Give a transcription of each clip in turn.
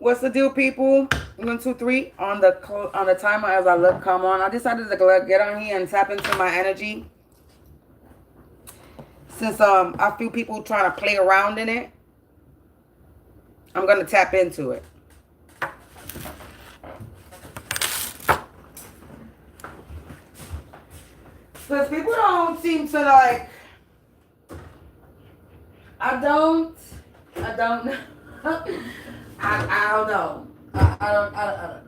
What's the deal, people? 1, 2, 3 on the timer as I look. Come on. I decided to get on here and tap into my energy. Since I feel people trying to play around in it, I'm gonna tap into it. Because people don't seem to like. I don't know. I don't know. I don't know.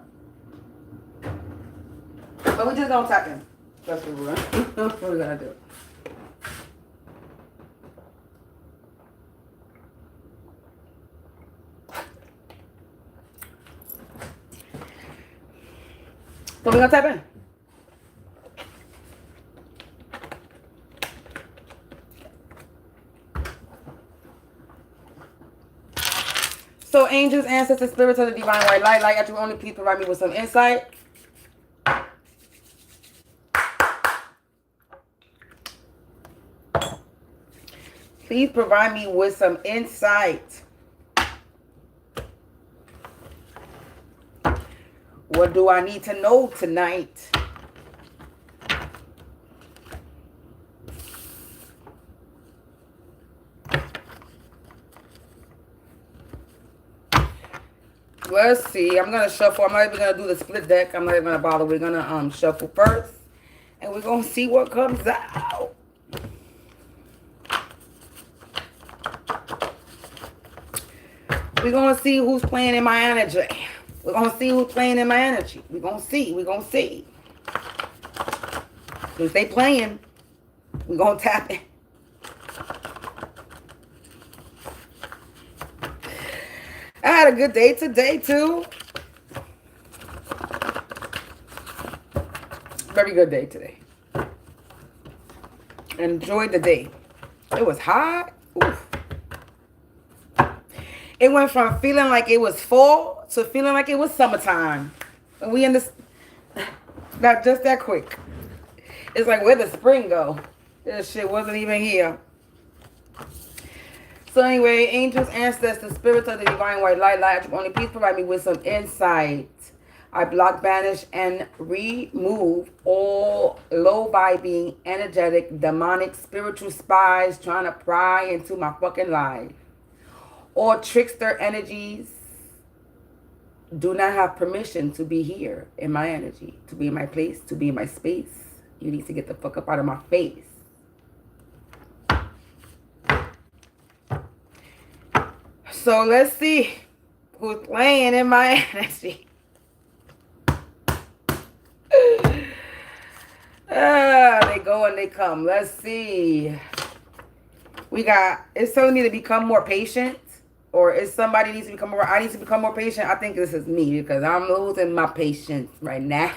But we just don't tap in. That's what we're gonna do. So we're gonna tap in. So angels, ancestors, spirits of the divine white light, light at you only, please provide me with some insight. Please provide me with some insight. What do I need to know tonight? Let's see. I'm going to shuffle. I'm not even going to do the split deck. I'm not even going to bother. We're going to shuffle first. And we're going to see what comes out. We're going to see who's playing in my energy. We're going to see who's playing in my energy. We're going to see. We're going to see. If they playing, we're going to tap in. I had a good day today, too. Very good day today. Enjoyed the day. It was hot. Oof. It went from feeling like it was fall to feeling like it was summertime. And we in this, not just that quick. It's like, where'd the spring go? This shit wasn't even here. So anyway, angels, ancestors, spirits of the divine white light, light, only please provide me with some insight. I block, banish, and remove all low-vibing, energetic, demonic, spiritual spies trying to pry into my fucking life. All trickster energies do not have permission to be here in my energy, to be in my place, to be in my space. You need to get the fuck up out of my face. So let's see who's playing in my energy. They go and they come. Let's see. We got, is someone need to become more patient? Or is somebody needs to become more, I need to become more patient? I think this is me because I'm losing my patience right now.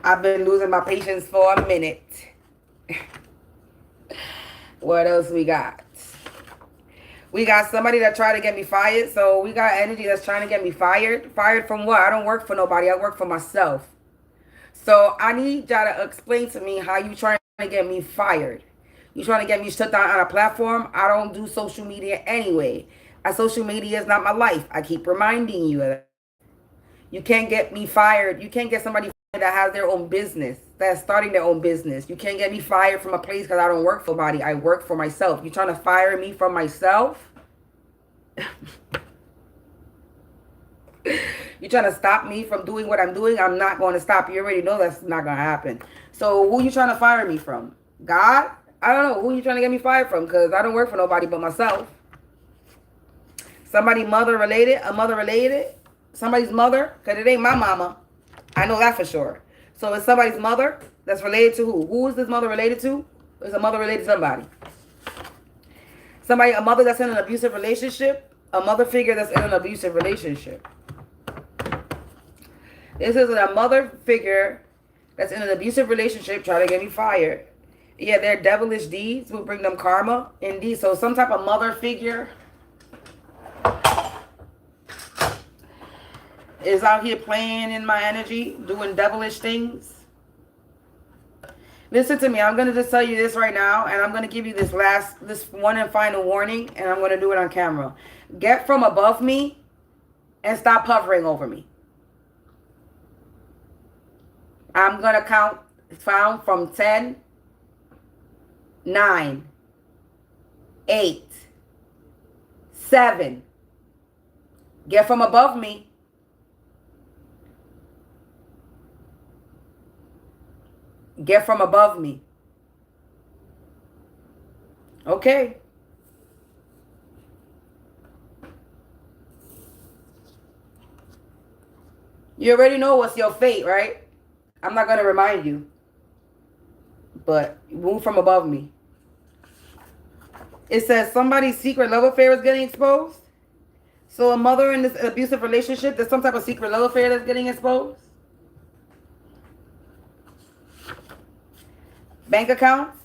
I've been losing my patience for a minute. What else we got? We got somebody that tried to get me fired. So we got energy that's trying to get me fired. Fired from what? I don't work for nobody. I work for myself. So I need y'all to explain to me how you trying to get me fired. You trying to get me shut down on a platform? I don't do social media anyway. Social media is not my life. I keep reminding you of that. You can't get me fired. You can't get somebody fired that has their own business, that's starting their own business. You can't get me fired from a place because I don't work for nobody. I work for myself. You trying to fire me from myself? You trying to stop me from doing what I'm doing? I'm not going to stop. You already know that's not going to happen. So who you trying to fire me from? God? I don't know. Who you trying to get me fired from? Because I don't work for nobody but myself. Somebody mother related? A mother related? Somebody's mother? Because it ain't my mama. I know that for sure. So it's somebody's mother that's related to who? Who is this mother related to? Is a mother related to somebody? A mother that's in an abusive relationship? A mother figure that's in an abusive relationship. This is a mother figure that's in an abusive relationship trying to get me fired. Yeah, their devilish deeds will bring them karma. Indeed. So some type of mother figure is out here playing in my energy, doing devilish things. Listen to me. I'm going to just tell you this right now, and I'm going to give you this one and final warning, and I'm going to do it on camera. Get from above me and stop hovering over me. I'm going to count from 10, 9, 8, 7. Get from above me. Get from above me. Okay. You already know what's your fate, right? I'm not going to remind you. But move from above me. It says somebody's secret love affair is getting exposed. So a mother in this abusive relationship, there's some type of secret love affair that's getting exposed. Bank accounts.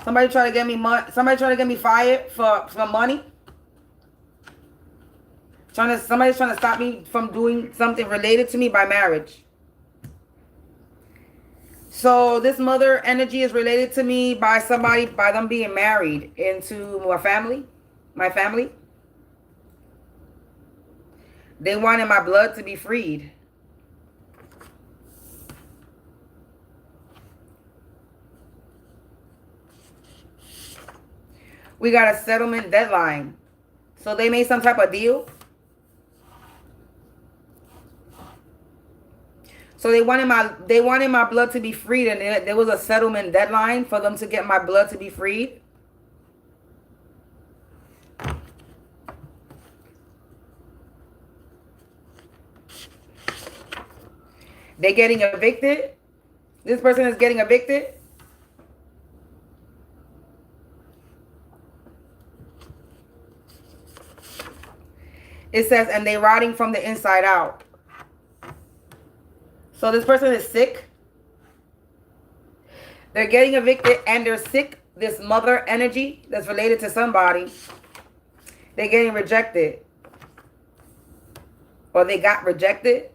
Somebody try to get me money. Somebody try to get me fired for some money. Somebody's trying to stop me from doing something related to me by marriage. So this mother energy is related to me by somebody, by them being married into my family. My family. They wanted my blood to be freed. We got a settlement deadline. So they made some type of deal. So they wanted my blood to be freed, and there was a settlement deadline for them to get my blood to be freed. They're getting evicted. This person is getting evicted. It says, and they're rotting from the inside out. So this person is sick. They're getting evicted and they're sick. This mother energy that's related to somebody. They're getting rejected. Or they got rejected.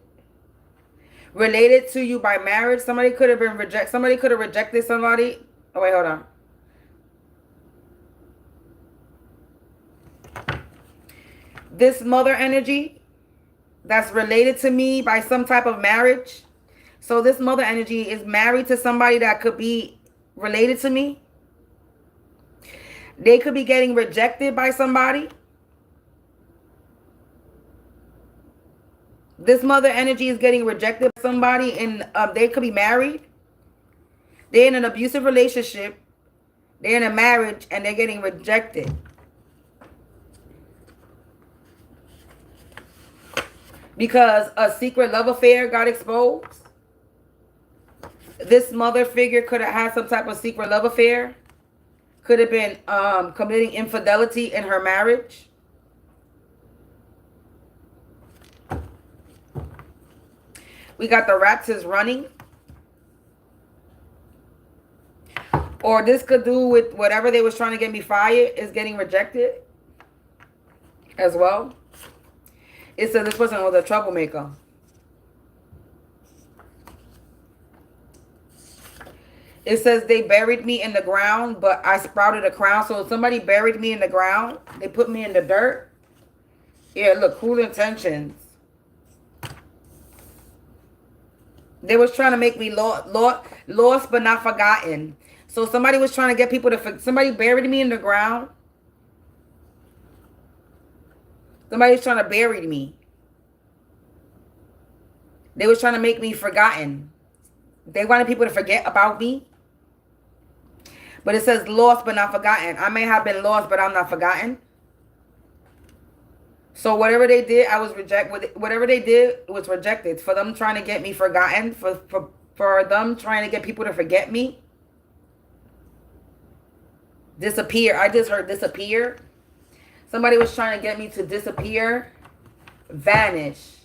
Related to you by marriage. Somebody could have been rejected. Somebody could have rejected somebody. Oh, wait, hold on. This mother energy that's related to me by some type of marriage. So this mother energy is married to somebody that could be related to me. They could be getting rejected by somebody. This mother energy is getting rejected by somebody, and they could be married. They're in an abusive relationship. They're in a marriage and they're getting rejected. Because a secret love affair got exposed. This mother figure could have had some type of secret love affair. Could have been committing infidelity in her marriage. We got the rats is running. Or this could do with whatever they was trying to get me fired is getting rejected as well. It says this person was a troublemaker. It says they buried me in the ground, but I sprouted a crown. So somebody buried me in the ground. They put me in the dirt. Yeah, look, cruel intentions. They was trying to make me lost but not forgotten. So somebody was trying to get people to... Somebody buried me in the ground. Somebody's trying to bury me. They was trying to make me forgotten. They wanted people to forget about me. But it says lost but not forgotten. I may have been lost, but I'm not forgotten. So whatever they did, I was rejected. Whatever they did was rejected. For them trying to get me forgotten. For them trying to get people to forget me. Disappear. I just heard disappear. Somebody was trying to get me to disappear. Vanish.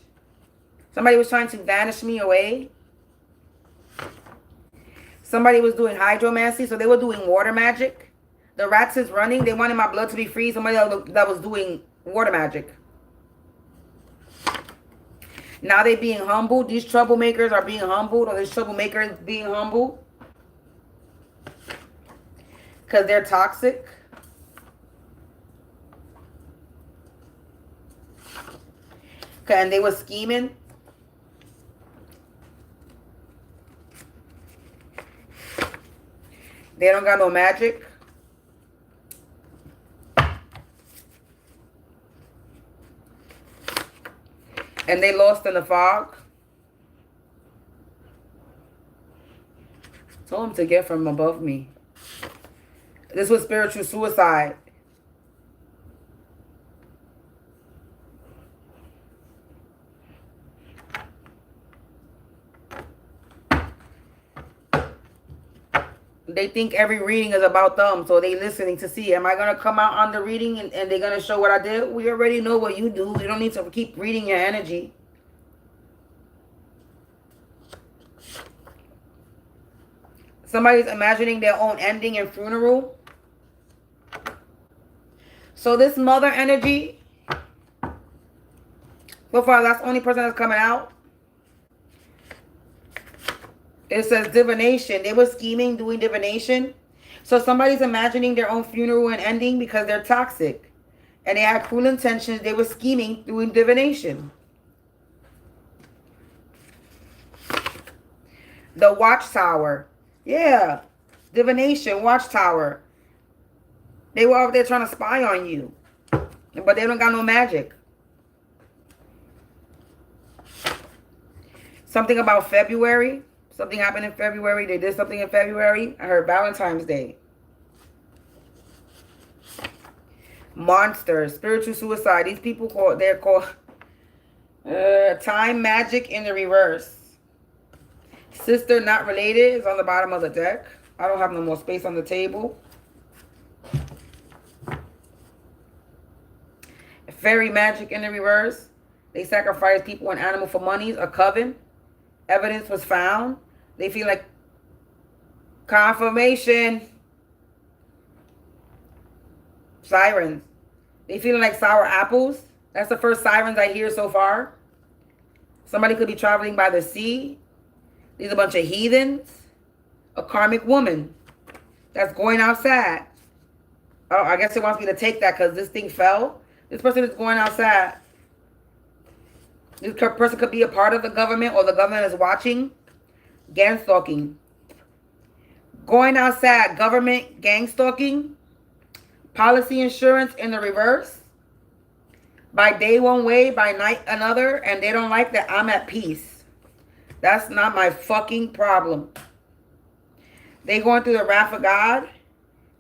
Somebody was trying to vanish me away. Somebody was doing hydromancy. So they were doing water magic. The rats is running. They wanted my blood to be free. Somebody that was doing water magic. Now they being humbled. These troublemakers are being humbled. Or these troublemakers being humbled. Because they're toxic. Okay, and they were scheming. They don't got no magic. And they lost in the fog. Told them to get from above me. This was spiritual suicide. They think every reading is about them, so they listening to see, am I going to come out on the reading and they're going to show what I did? We already know what you do. You don't need to keep reading your energy. Somebody's imagining their own ending and funeral. So this mother energy, so far that's the only person that's coming out. It says divination. They were scheming, doing divination. So somebody's imagining their own funeral and ending because they're toxic. And they had cruel intentions. They were scheming, doing divination. The watchtower. Yeah. Divination, watchtower. They were out there trying to spy on you. But they don't got no magic. Something about February. Something happened in February. They did something in February. I heard Valentine's Day. Monsters. Spiritual suicide. These people they're called time magic in the reverse. Sister not related is on the bottom of the deck. I don't have no more space on the table. Fairy magic in the reverse. They sacrifice people and animal for monies. A coven. Evidence was found. They feel like confirmation. Sirens. They feeling like sour apples. That's the first sirens I hear so far. Somebody could be traveling by the sea. These are a bunch of heathens. A karmic woman that's going outside. Oh, I guess it wants me to take that because this thing fell. This person is going outside. This person could be a part of the government or the government is watching. Gang stalking. Going outside. Government gang stalking. Policy insurance in the reverse. By day one way, by night another. And they don't like that I'm at peace. That's not my fucking problem. They going through the wrath of God.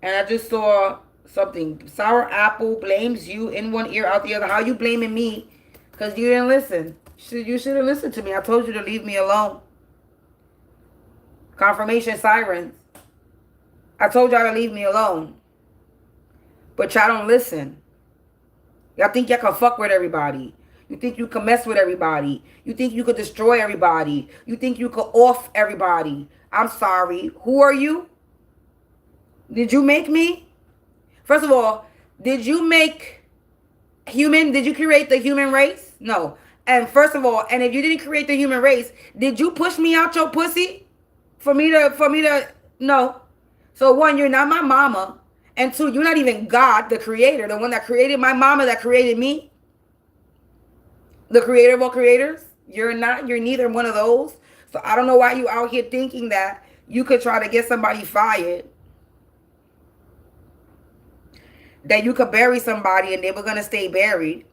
And I just saw something. Sour apple blames you in one ear, out the other. How you blaming me? Because you didn't listen. You should have listened to me. I told you to leave me alone. Confirmation sirens. I told y'all to leave me alone. But y'all don't listen. Y'all think y'all can fuck with everybody. You think you can mess with everybody. You think you could destroy everybody. You think you could off everybody. I'm sorry. Who are you? Did you make me? First of all, did you make human? Did you create the human race? No. And first of all, and if you didn't create the human race, did you push me out your pussy? For me to No. So one, you're not my mama. And two, you're not even God, the creator, the one that created my mama, that created me. The creator of all creators. You're not. You're neither one of those. So I don't know why you out here thinking that you could try to get somebody fired. That you could bury somebody and they were going to stay buried.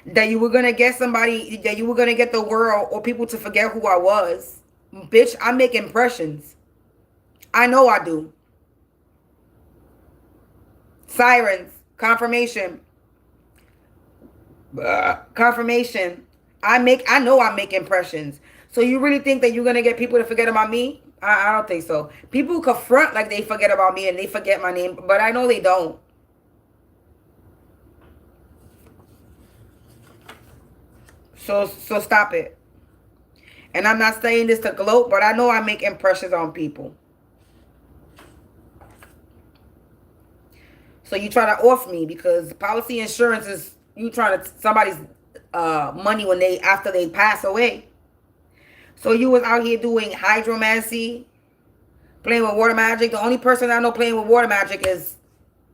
That you were going to get somebody, that you were going to get the world or people to forget who I was. Bitch, I make impressions. I know I do. Sirens, confirmation. Confirmation. I know I make impressions. So you really think that you're going to get people to forget about me? I don't think so. People confront like they forget about me and they forget my name, but I know they don't. So stop it. And I'm not saying this to gloat, but I know I make impressions on people. So you try to off me because policy insurance is you trying to somebody's money when after they pass away. So you was out here doing hydromancy, playing with water magic. The only person I know playing with water magic is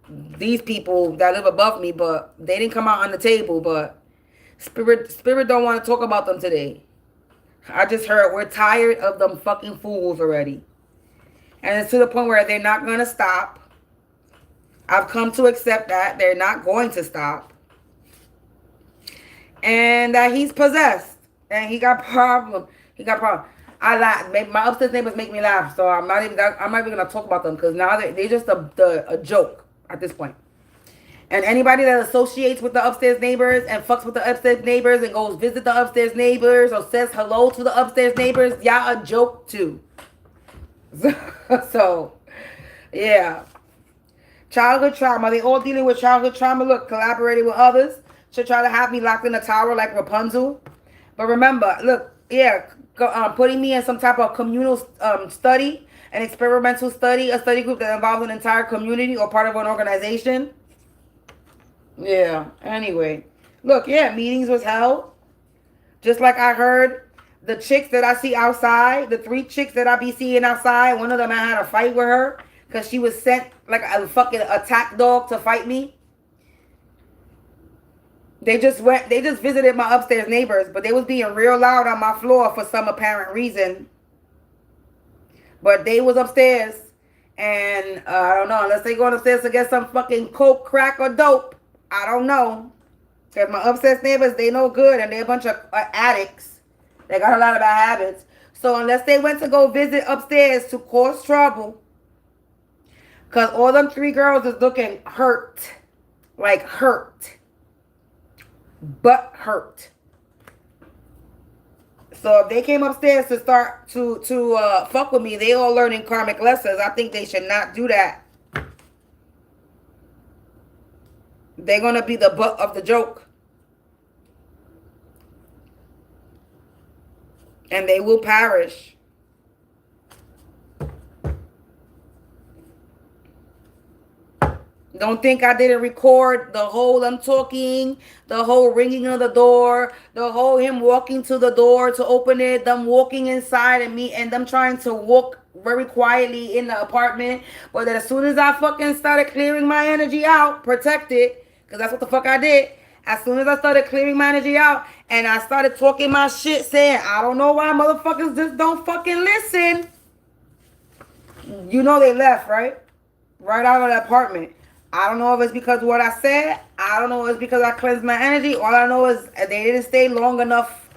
these people that live above me, but they didn't come out on the table. But spirit don't want to talk about them today. I just heard we're tired of them fucking fools already. And it's to the point where they're not going to stop. I've come to accept that. They're not going to stop. And that he's possessed. And he got problem. He got problem. I laugh. My upstairs neighbors make me laugh. So I'm not even going to talk about them. Because now they're just a joke at this point. And anybody that associates with the upstairs neighbors and fucks with the upstairs neighbors and goes visit the upstairs neighbors or says hello to the upstairs neighbors, y'all a joke too. So, yeah. Childhood trauma. They all dealing with childhood trauma. Look, collaborating with others to try to have me locked in a tower like Rapunzel. But remember, look, yeah, putting me in some type of communal study, an experimental study, a study group that involves an entire community or part of an organization. Yeah, anyway. Look, yeah, meetings was held. Just like I heard the chicks that I see outside, the 3 chicks that I be seeing outside, one of them I had a fight with her because she was sent like a fucking attack dog to fight me. They just visited my upstairs neighbors, but they was being real loud on my floor for some apparent reason. But they was upstairs, and I don't know, unless they going upstairs to get some fucking coke, crack, or dope. I don't know. Because my upstairs neighbors, they know good, and they're a bunch of addicts. They got a lot of bad habits. So unless they went to go visit upstairs to cause trouble, because all them 3 girls is looking hurt. Like hurt. But hurt. So if they came upstairs to start to fuck with me, they all learning karmic lessons. I think they should not do that. They're going to be the butt of the joke. And they will perish. Don't think I didn't record the whole I'm talking, the whole ringing of the door, the whole him walking to the door to open it, them walking inside and me and them trying to walk very quietly in the apartment. But then as soon as I fucking started clearing my energy out, protected, because that's what the fuck I did. As soon as I started clearing my energy out and I started talking my shit saying, I don't know why motherfuckers just don't fucking listen. You know they left, right? Right out of the apartment. I don't know if it's because of what I said. I don't know if it's because I cleansed my energy. All I know is they didn't stay long enough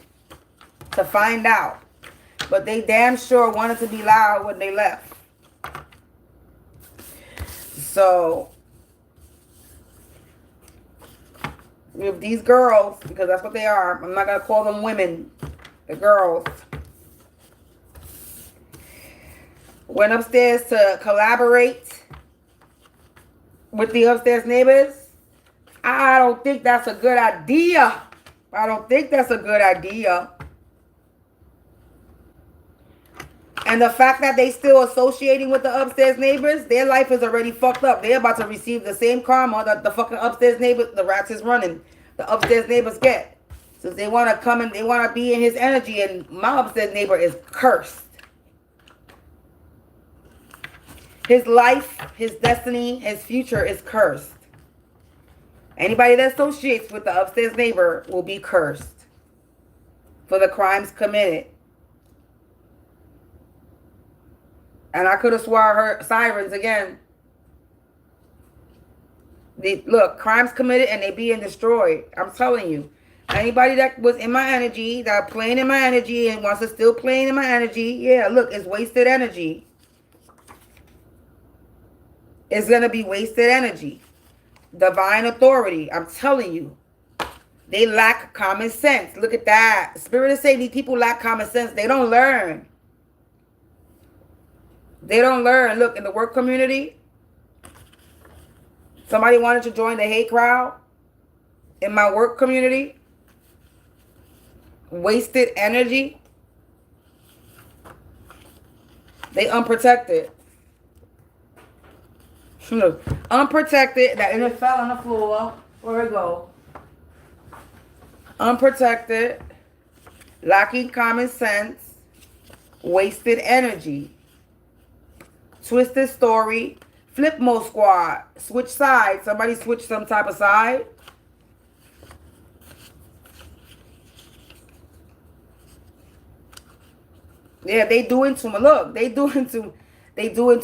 to find out. But they damn sure wanted to be loud when they left. So, with these girls, because that's what they are. I'm not going to call them women. The girls. Went upstairs to collaborate with the upstairs neighbors. I don't think that's a good idea. I don't think that's a good idea. And the fact that they still associating with the upstairs neighbors, their life is already fucked up. They're about to receive the same karma that the fucking upstairs neighbors, the rats is running, the upstairs neighbors get. Since they want to come and they want to be in his energy, and my upstairs neighbor is cursed. His life, his destiny, his future is cursed. Anybody that associates with the upstairs neighbor will be cursed for the crimes committed. And I could have swore I heard sirens again. Look, crimes committed and they being destroyed. I'm telling you. Anybody that was in my energy, that playing in my energy and wants to still playing in my energy, yeah, look, it's wasted energy. It's going to be wasted energy. Divine authority, I'm telling you. They lack common sense. Look at that. Spirit is saying these people lack common sense. They don't learn. They don't learn. Look, in the work community, somebody wanted to join the hate crowd. In my work community, wasted energy. They unprotected. Look, unprotected. That and it fell on the floor. Where it go? Unprotected. Lacking common sense. Wasted energy. Twisted story. Flip mode squad. Switch sides. Somebody switch some type of side. Yeah, they doing too much. Look, they doing too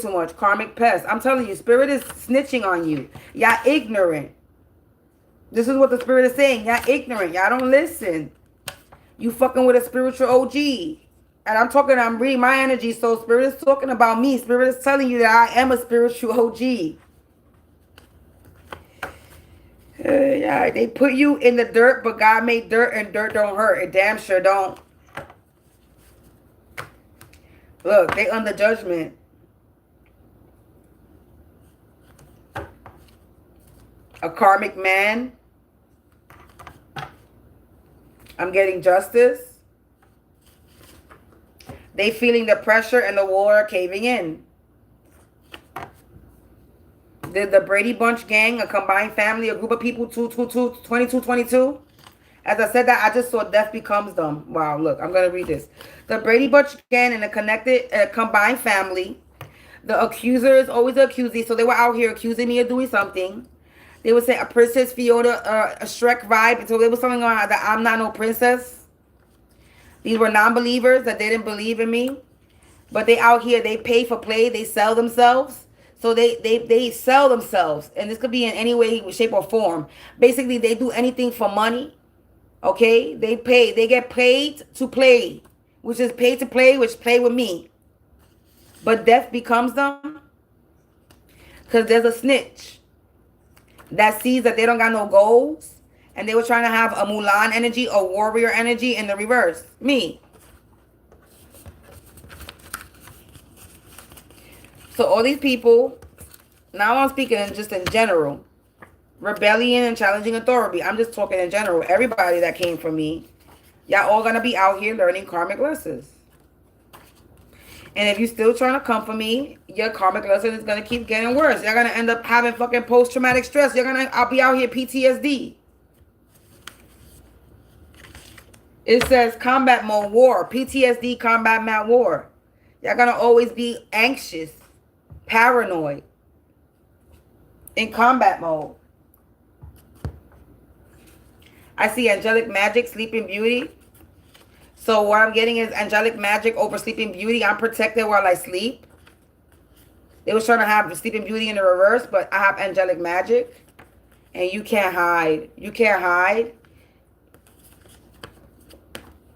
much. Karmic pest. I'm telling you, spirit is snitching on you. Y'all ignorant. This is what the spirit is saying. Y'all ignorant. Y'all don't listen. You fucking with a spiritual OG. And I'm reading my energy, so spirit is talking about me. Spirit is telling you that I am a spiritual OG. Yeah, they put you in the dirt, but God made dirt and dirt don't hurt. It damn sure don't. Look, they under judgment. A karmic man. I'm getting justice. They feeling the pressure and the water caving in. The Brady Bunch gang, a combined family, a group of people, 22. As I said that, I just saw death becomes them. Wow, look, I'm going to read this. The Brady Bunch gang and a connected, combined family. The accuser is always the accusee. So they were out here accusing me of doing something. They would say a princess, Fiona, a Shrek vibe. And so there was something on that I'm not no princess. These were non-believers that they didn't believe in me. But they out here, they pay for play. They sell themselves. So they sell themselves. And this could be in any way, shape, or form. Basically, they do anything for money. Okay, they get paid to play, which is paid to play, which play with me. But death becomes them because there's a snitch that sees that they don't got no goals, and they were trying to have a Mulan energy, a warrior energy in the reverse. Me. So all these people, now I'm speaking just in general. Rebellion and challenging authority. I'm just talking in general. Everybody that came from me, y'all all gonna be out here learning karmic lessons. And if you're still trying to come for me, your karmic lesson is gonna keep getting worse. You're gonna end up having fucking post-traumatic stress. I'll be out here PTSD. It says combat mode war. PTSD, combat mode war. You're gonna always be anxious, paranoid, in combat mode. I see angelic magic, sleeping beauty. So what I'm getting is angelic magic over sleeping beauty. I'm protected while I sleep. They was trying to have sleeping beauty in the reverse, but I have angelic magic. And you can't hide. You can't hide.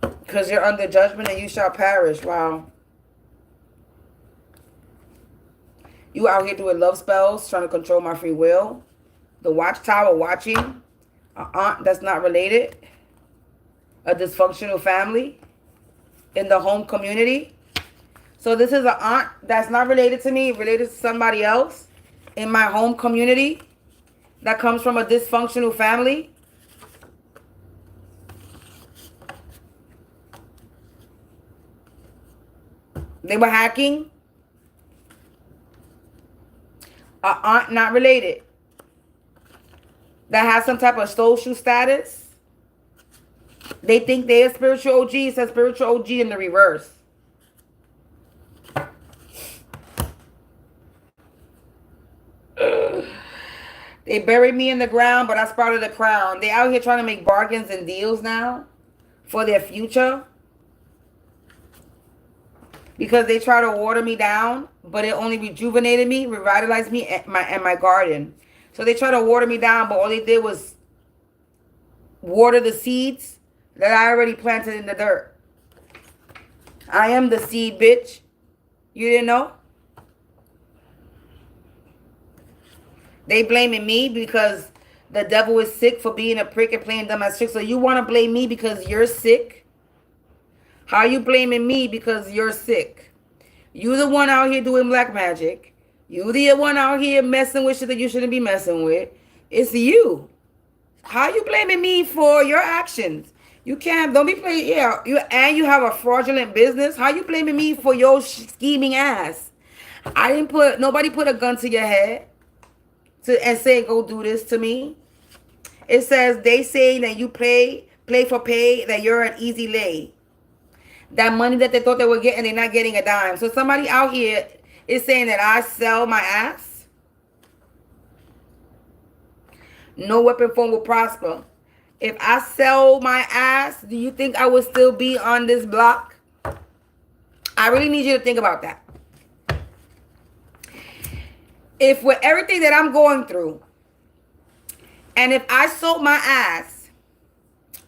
Because you're under judgment and you shall perish. Wow. You out here doing love spells, trying to control my free will. The watchtower watching. An aunt that's not related, a dysfunctional family in the home community. So this is an aunt that's not related to me, related to somebody else in my home community that comes from a dysfunctional family. They were hacking. An aunt not related. That has some type of social status. They think they're a spiritual OG. It says spiritual OG in the reverse. They buried me in the ground, but I sprouted a crown. They out here trying to make bargains and deals now for their future. Because they try to water me down, but it only rejuvenated me, revitalized me and my garden. So they try to water me down, but all they did was water the seeds that I already planted in the dirt. I am the seed, bitch. You didn't know? They blaming me because the devil is sick for being a prick and playing dumb as trick. So you want to blame me because you're sick? How you blaming me because you're sick? You the one out here doing black magic. You the one out here messing with shit that you shouldn't be messing with. It's you. How you blaming me for your actions? You can't, don't be playing, yeah. You have a fraudulent business. How you blaming me for your scheming ass? Nobody put a gun to your head and say, go do this to me. It says, they say that you play for pay, that you're an easy lay. That money that they thought they were getting, they're not getting a dime. So somebody out here is saying that I sell my ass. No weapon form will prosper. If I sell my ass, do you think I would still be on this block? I really need you to think about that. If with everything that I'm going through, and if I sold my ass,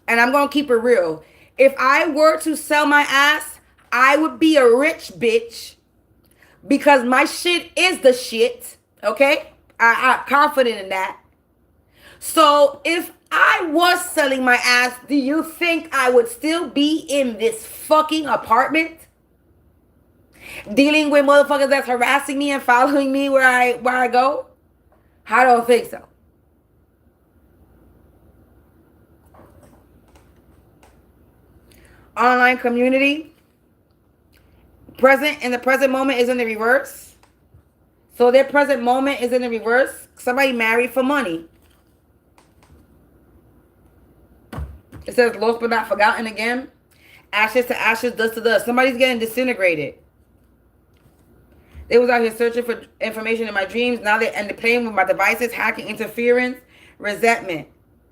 and I'm going to keep it real, if I were to sell my ass, I would be a rich bitch because my shit is the shit, okay? I'm confident in that. So if I was selling my ass, do you think I would still be in this fucking apartment? Dealing with motherfuckers that's harassing me and following me where I go? I don't think so. Online community. In the present moment is in the reverse. So their present moment is in the reverse. Somebody married for money. It says lost but not forgotten again. Ashes to ashes, dust to dust. Somebody's getting disintegrated. They was out here searching for information in my dreams. Now they're playing with my devices, hacking, interference, resentment.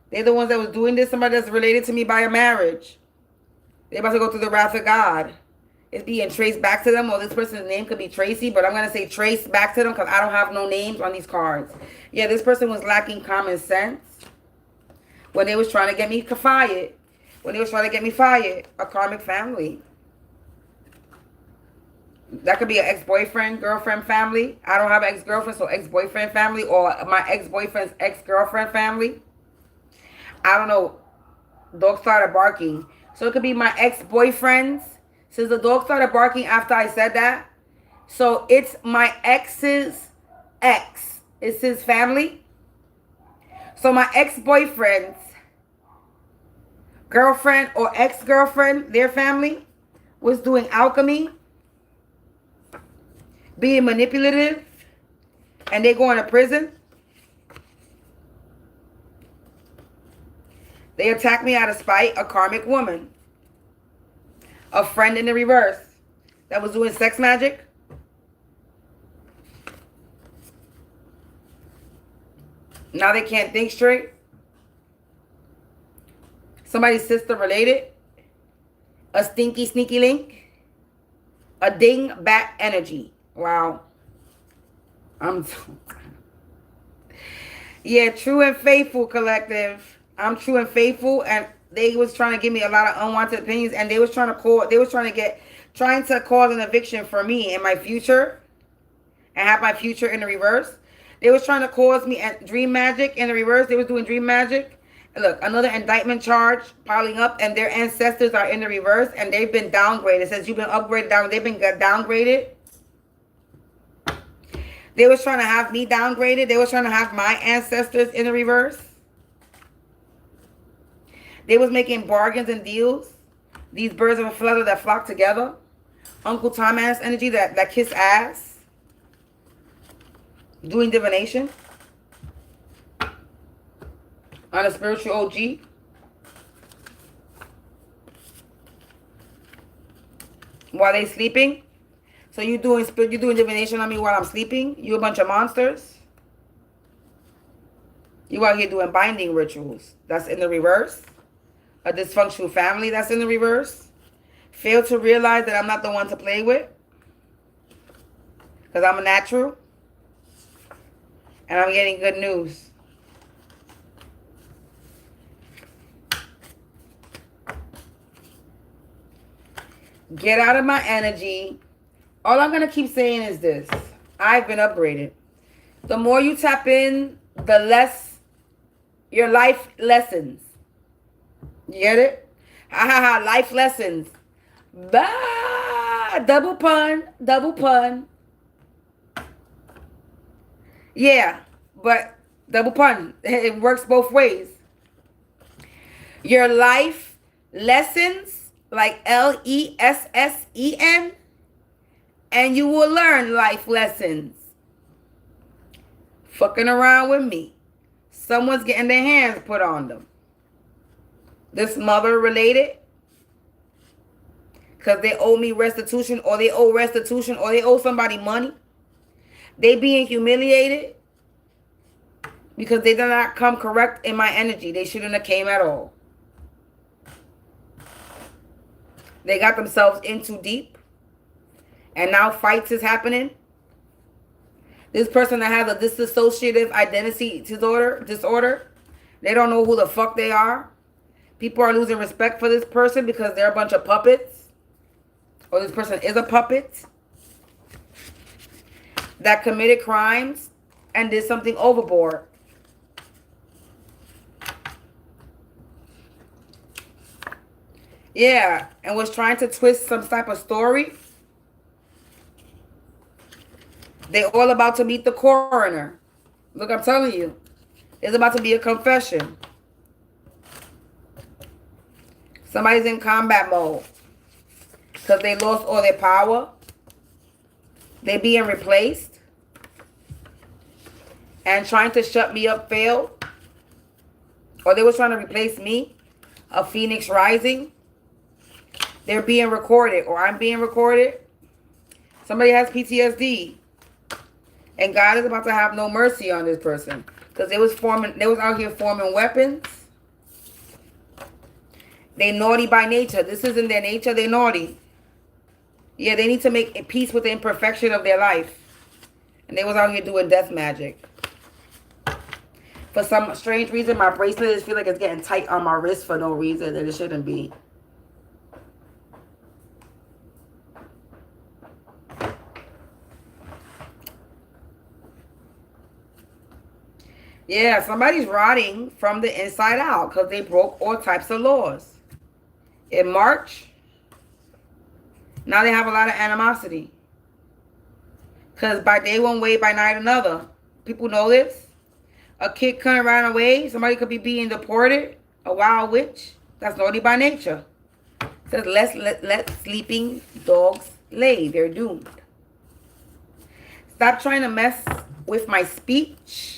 They're the ones that was doing this. Somebody that's related to me by a marriage. They're about to go through the wrath of God. It's being traced back to them. Or this person's name could be Tracy, but I'm going to say trace back to them because I don't have no names on these cards. Yeah, this person was lacking common sense when they was trying to get me fired. When they was trying to get me fired. A karmic family. That could be an ex-boyfriend, girlfriend family. I don't have an ex-girlfriend, so ex-boyfriend family. Or my ex-boyfriend's ex-girlfriend family. I don't know. Dog started barking. So it could be my ex-boyfriends. Since the dog started barking after I said that. So it's my ex's ex. It's his family. So my ex-boyfriend's girlfriend or ex-girlfriend, their family, was doing alchemy. Being manipulative. And they going to prison. They attacked me out of spite. A karmic woman. A friend in the reverse. That was doing sex magic. Now they can't think straight. Somebody's sister related. A stinky, sneaky link. A ding back energy. Wow. Yeah, true and faithful collective. I'm true and faithful, and they was trying to give me a lot of unwanted opinions, and they was trying to cause an eviction for me in my future, and have my future in the reverse. They was trying to cause me dream magic in the reverse. They was doing dream magic. And look, another indictment charge piling up, and their ancestors are in the reverse, and they've been downgraded. It says you've been upgraded down. They've been downgraded. They was trying to have me downgraded. They was trying to have my ancestors in the reverse. They was making bargains and deals. These birds of a feather that flock together. Uncle Tom ass energy that kiss ass. Doing divination. On a spiritual OG. While they sleeping. So you doing divination on me while I'm sleeping? You a bunch of monsters? You out here doing binding rituals. That's in the reverse. A dysfunctional family, that's in the reverse. Fail to realize that I'm not the one to play with. Because I'm a natural. And I'm getting good news. Get out of my energy. All I'm going to keep saying is this. I've been upgraded. The more you tap in, the less your life lessons. You get it? Ha ha ha. Life lessons. Bah! Double pun. Double pun. Yeah. But double pun. It works both ways. Your life lessons, like LESSEN, and you will learn life lessons. Fucking around with me. Someone's getting their hands put on them. This mother related. Because they owe me restitution, or they owe restitution, or they owe somebody money. They being humiliated because they did not come correct in my energy. They shouldn't have came at all. They got themselves in too deep. And now fights is happening. This person that has a dissociative identity disorder, they don't know who the fuck they are. People are losing respect for this person because they're a bunch of puppets. Or this person is a puppet that committed crimes and did something overboard. Yeah, and was trying to twist some type of story. They all about to meet the coroner. Look, I'm telling you. It's about to be a confession. Somebody's in combat mode. Because they lost all their power. They being replaced. And trying to shut me up failed. Or they was trying to replace me. A phoenix rising. They're being recorded. Or I'm being recorded. Somebody has PTSD. And God is about to have no mercy on this person. Because they was out here forming weapons. They naughty by nature. This isn't their nature. They naughty. Yeah, they need to make peace with the imperfection of their life. And they was out here doing death magic. For some strange reason, my bracelet is feel like it's getting tight on my wrist for no reason that it shouldn't be. Yeah, somebody's rotting from the inside out because they broke all types of laws. In March, now they have a lot of animosity. Because by day one way, by night another. People know this. A kid couldn't run away. Somebody could be being deported. A wild witch. That's naughty by nature. It says, let sleeping dogs lay. They're doomed. Stop trying to mess with my speech.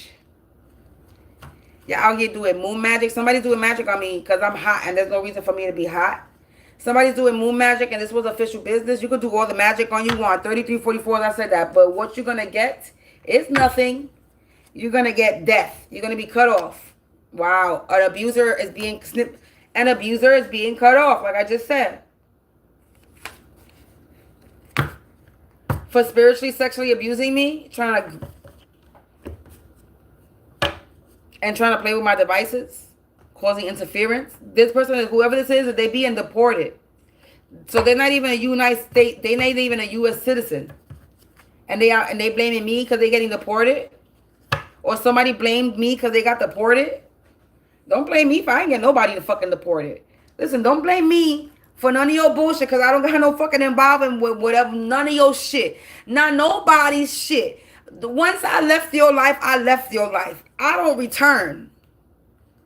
You're out here doing moon magic. Somebody's doing magic on me because I'm hot and there's no reason for me to be hot. Somebody's doing moon magic and this was official business. You could do all the magic on you want. 3344, I said that. But what you're going to get is nothing. You're going to get death. You're going to be cut off. Wow. An abuser is being snipped. An abuser is being cut off, like I just said. For spiritually, sexually abusing me, trying to play with my devices, causing interference. This person, whoever this is, they being deported. So they're not even a United States, they're not even a U.S. citizen. And they blaming me because they're getting deported. Or somebody blamed me because they got deported. Don't blame me if I ain't get nobody to fucking deported. Listen, don't blame me for none of your bullshit because I don't got no fucking involvement with whatever, none of your shit. Not nobody's shit. Once I left your life, I left your life. I don't return.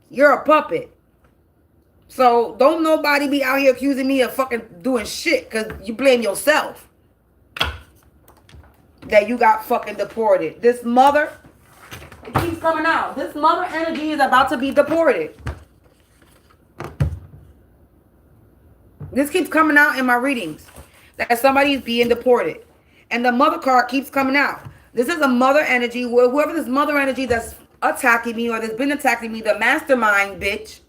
You're a puppet. So don't nobody be out here accusing me of fucking doing shit because you blame yourself that you got fucking deported. This mother, it keeps coming out. This mother energy is about to be deported. This keeps coming out in my readings. That somebody is being deported. And the mother card keeps coming out. This is a mother energy. Whoever this mother energy that's attacking me or that's been attacking me, the mastermind bitch.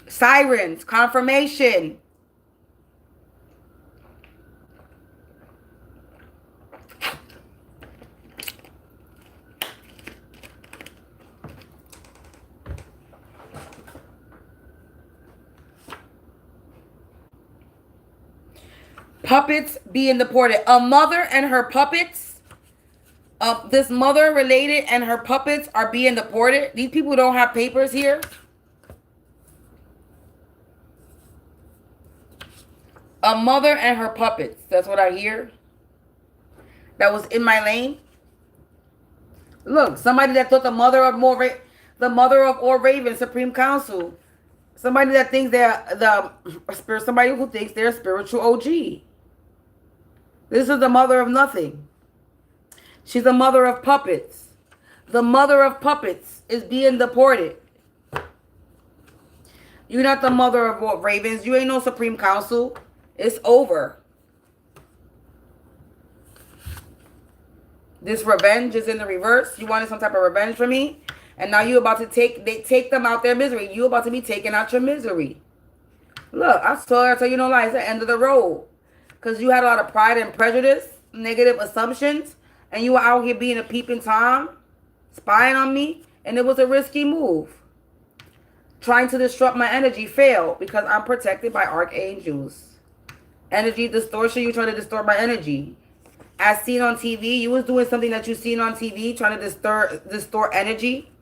Sirens, confirmation. Puppets being deported. A mother and her puppets. This mother related and her puppets are being deported. These people don't have papers here. A mother and her puppets. That's what I hear. That was in my lane. Look, somebody that thought the mother of all ravens, Supreme Council. Somebody that thinks somebody who thinks they're a spiritual OG. This is the mother of nothing. She's the mother of puppets. The mother of puppets is being deported. You're not the mother of what, ravens? You ain't no Supreme Council. It's over. This revenge is in the reverse. You wanted some type of revenge from me? And now you about to take them out their misery. You about to be taking out your misery. Look, I tell you no lies. It's the end of the road. Because you had a lot of pride and prejudice, negative assumptions, and you were out here being a peeping Tom, spying on me, and it was a risky move. Trying to disrupt my energy failed because I'm protected by archangels. Energy distortion, you trying to distort my energy. As seen on TV, you was doing something that you seen on TV, trying to distort energy.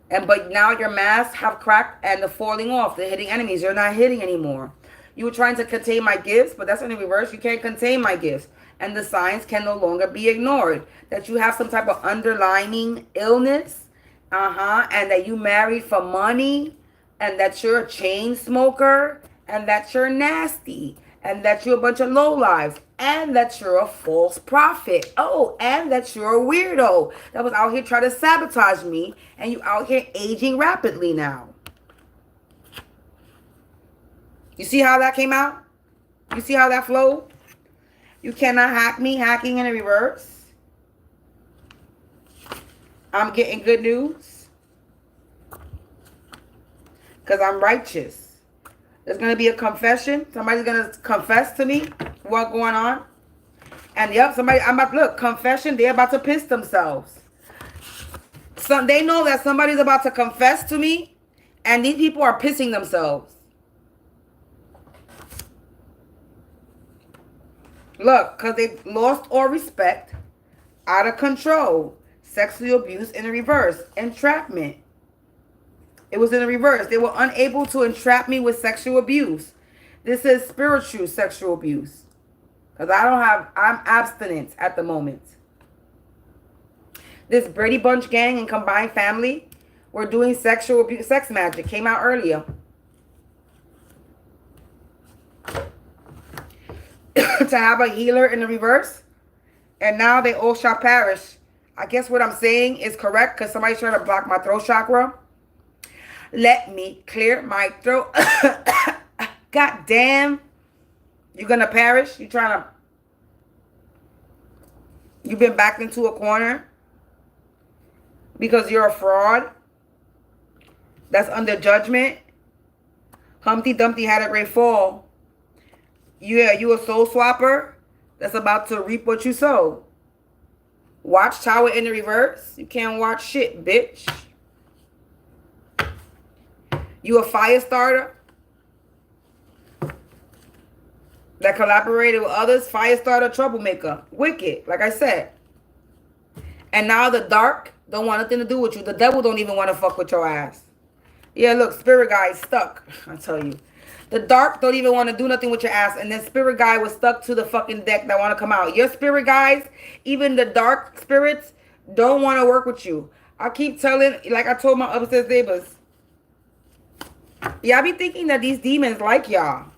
But now your masks have cracked and they're falling off. They're hitting enemies. You're not hitting anymore. You were trying to contain my gifts, but that's in the reverse. You can't contain my gifts. And the signs can no longer be ignored. That you have some type of underlying illness. And that you married for money. And that you're a chain smoker. And that you're nasty. And that you're a bunch of lowlives. And that you're a false prophet. Oh, and that you're a weirdo. That was out here trying to sabotage me. And you out here aging rapidly now. You see how that came out? You see how that flowed? You cannot hack me. Hacking in the reverse. I'm getting good news. Because I'm righteous. There's going to be a confession. Somebody's going to confess to me what's going on. And yep, I'm about to look. Confession. They're about to piss themselves. They know that somebody's about to confess to me. And these people are pissing themselves. Look, because they lost all respect, out of control, sexual abuse in the reverse, entrapment. It was in the reverse. They were unable to entrap me with sexual abuse. This is spiritual sexual abuse. Because I'm abstinent at the moment. This Brady Bunch gang and combined family were doing sexual abuse, sex magic. Came out earlier. To have a healer in the reverse. And now they all shall perish. I guess what I'm saying is correct because somebody's trying to block my throat chakra. Let me clear my throat. God damn. You're going to perish? You've been backed into a corner because you're a fraud. That's under judgment. Humpty Dumpty had a great fall. Yeah, you a soul swapper that's about to reap what you sow. Watchtower in the reverse. You can't watch shit, bitch. You a fire starter that collaborated with others. Fire starter, troublemaker. Wicked, like I said. And now the dark don't want nothing to do with you. The devil don't even want to fuck with your ass. Yeah, look, spirit guy is stuck. I tell you. The dark don't even want to do nothing with your ass. And then spirit guy was stuck to the fucking deck that want to come out. Your spirit guys, even the dark spirits, don't want to work with you. I keep telling, like I told my upstairs neighbors. Yeah, I be thinking that these demons like y'all.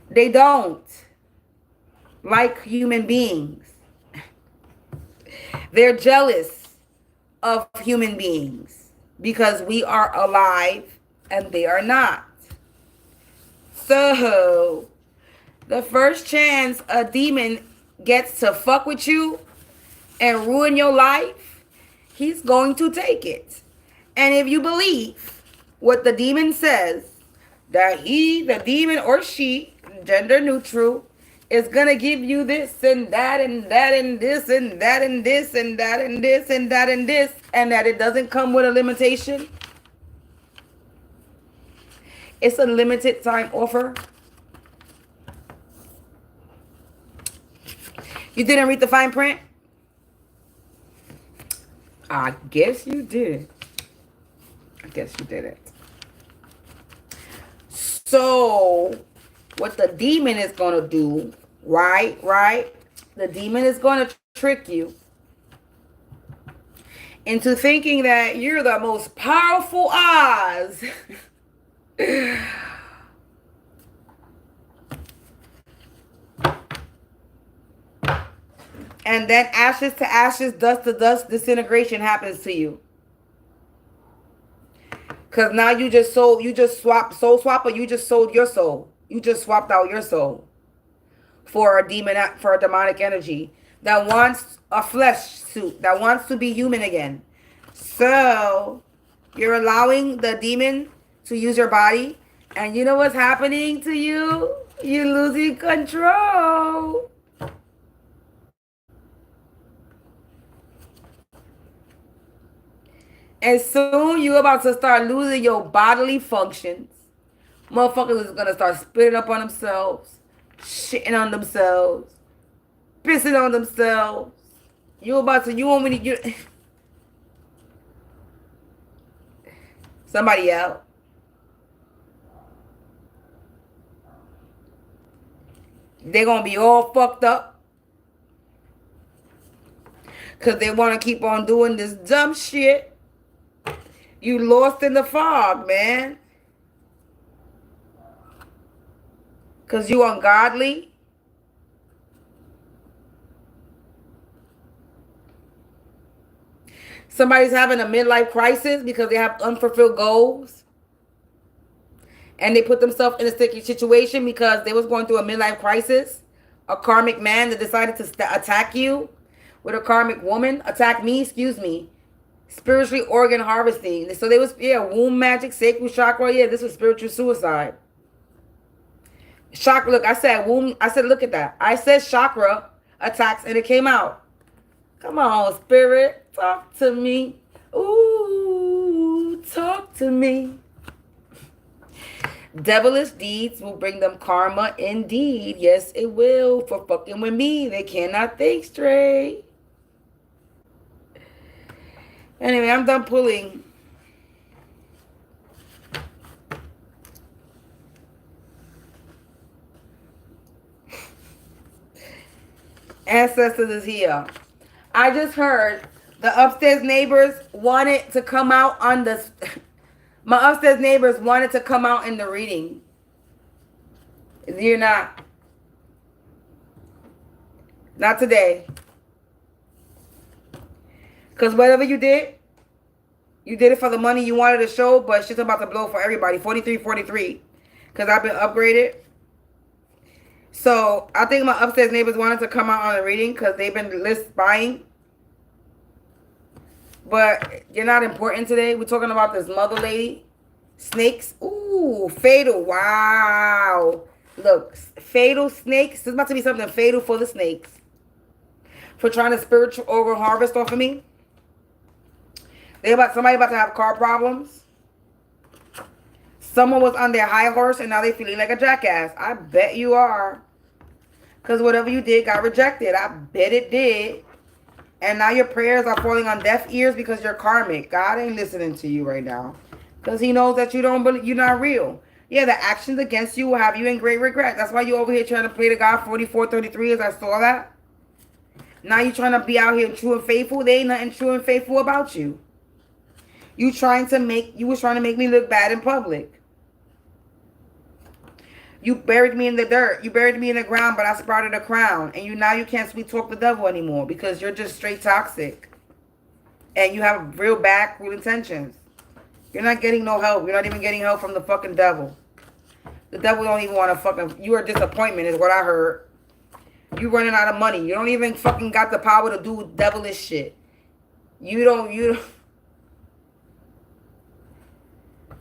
They don't like human beings. They're jealous of human beings because we are alive and they are not. So The first chance a demon gets to fuck with you and ruin your life, he's going to take it. And if you believe what the demon says, that he, the demon or she, gender neutral, is going to give you this and that and that and this and that and this and that and this and that and this, and that it doesn't come with a limitation, it's a limited time offer. You didn't read the fine print? I guess you did. I guess you did it. So, what the demon is going to do, right? The demon is going to trick you into thinking that you're the most powerful Oz. And then ashes to ashes, dust to dust, disintegration happens to you. Because now you just sold, you just swapped, soul swap, or you just sold your soul. You just swapped out your soul for a demon, for a demonic energy that wants a flesh suit, that wants to be human again. So you're allowing the demon to use your body. And you know what's happening to you? You're losing control. And soon you're about to start losing your bodily functions. Motherfuckers is going to start spitting up on themselves, shitting on themselves, pissing on themselves. You want me to get somebody out. They're going to be all fucked up because they want to keep on doing this dumb shit. You lost in the fog, man. Because you ungodly. Somebody's having a midlife crisis because they have unfulfilled goals. And they put themselves in a sticky situation because they was going through a midlife crisis. A karmic man that decided to attack you. With a karmic woman. Attack me, excuse me. Spiritually organ harvesting. So they was, womb magic, sacral chakra. Yeah, this was spiritual suicide. Chakra, look, I said womb. I said, look at that. I said chakra attacks and it came out. Come on, spirit. Talk to me. Ooh, talk to me. Devilish deeds will bring them karma indeed. Yes, it will. For fucking with me. They cannot think straight. Anyway, I'm done pulling. Ancestors is here. I just heard the upstairs neighbors wanted to come out on the... My upstairs neighbors wanted to come out in the reading. You're not. Not today. Because whatever you did it for the money you wanted to show, but shit's about to blow for everybody. 4343. Because I've been upgraded. So, I think my upstairs neighbors wanted to come out on the reading because they've been list buying. But you're not important today. We're talking about this mother lady. Snakes. Ooh, fatal. Wow. Look, fatal snakes. There's about to be something fatal for the snakes. For trying to spiritual over harvest off of me. Somebody about to have car problems. Someone was on their high horse and now they feeling like a jackass. I bet you are. Because whatever you did got rejected. I bet it did. And now your prayers are falling on deaf ears because you're karmic. God ain't listening to you right now. Because he knows that you're not real. Yeah, the actions against you will have you in great regret. That's why you over here trying to pray to God 4433 as I saw that. Now you trying to be out here true and faithful. There ain't nothing true and faithful about you. You was trying to make me look bad in public. You buried me in the dirt. You buried me in the ground, but I sprouted a crown. And now you can't sweet talk the devil anymore because you're just straight toxic. And you have real cruel intentions. You're not getting no help. You're not even getting help from the fucking devil. The devil don't even want to fucking... You are a disappointment is what I heard. You running out of money. You don't even fucking got the power to do devilish shit. You don't...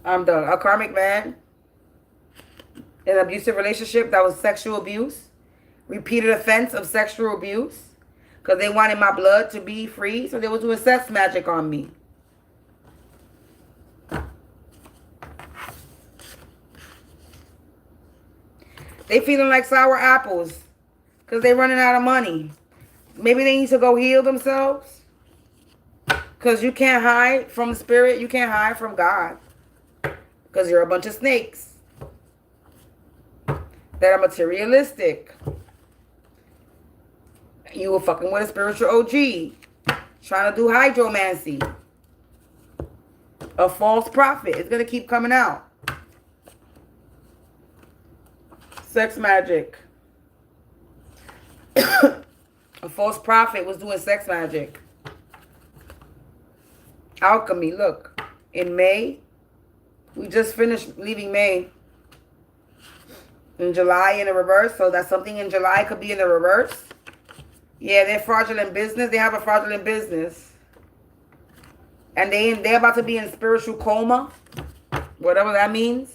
I'm done. A karmic man in an abusive relationship that was sexual abuse. Repeated offense of sexual abuse. Because they wanted my blood to be free. So they was doing sex magic on me. They feeling like sour apples. Because they running out of money. Maybe they need to go heal themselves. Because you can't hide from the spirit. You can't hide from God. Because you're a bunch of snakes. That are materialistic. You were fucking with a spiritual OG. Trying to do hydromancy. A false prophet. It's going to keep coming out. Sex magic. A false prophet was doing sex magic. Alchemy. Look. In May. We just finished leaving May. In July in the reverse. So that something in July could be in the reverse. Yeah, they're fraudulent business. They have a fraudulent business. And they're about to be in spiritual coma. Whatever that means.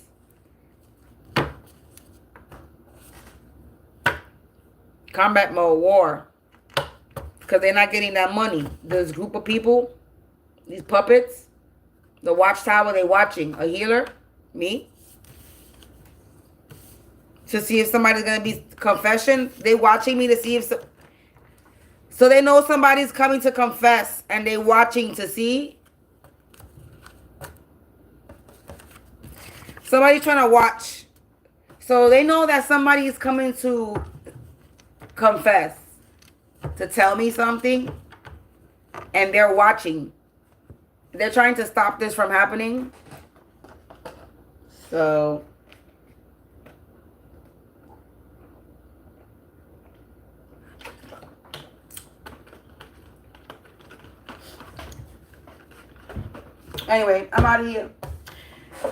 Combat mode, war. Because they're not getting that money. This group of people, these puppets, the watchtower, they watching. A healer, me. To see if somebody's going to be confession. They watching me to see if... So they know somebody's coming to confess. And they watching to see. Somebody's trying to watch. So they know that somebody is coming to confess. To tell me something. And they're watching. They're trying to stop this from happening. So... Anyway, I'm out of here.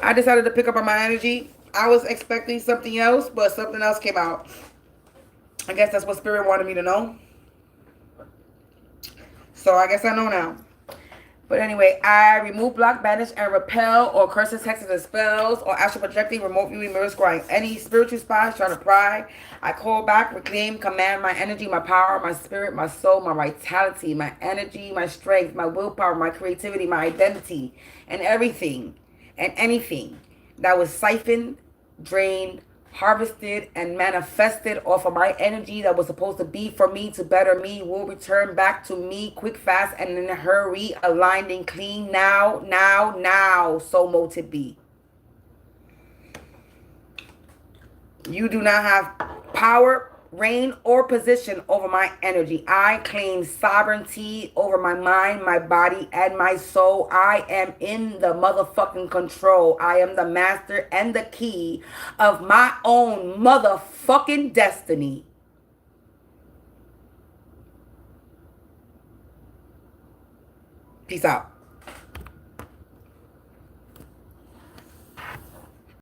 I decided to pick up on my energy. I was expecting something else, but something else came out. I guess that's what Spirit wanted me to know. So I guess I know now. But anyway, I remove, block, banish, and repel or curses, hexes, and spells, or astral projecting, remote viewing, mirror scrying, any spiritual spies trying to pry. I call back, reclaim, command my energy, my power, my spirit, my soul, my vitality, my energy, my strength, my willpower, my creativity, my identity, and everything and anything that was siphoned, drained, harvested, and manifested off of my energy that was supposed to be for me, to better me, will return back to me quick, fast, and in a hurry, aligned and clean now, so mote be. You do not have power, reign, or position over my energy. I claim sovereignty over my mind, my body, and my soul. I am in the motherfucking control. I am the master and the key of my own motherfucking destiny. Peace out.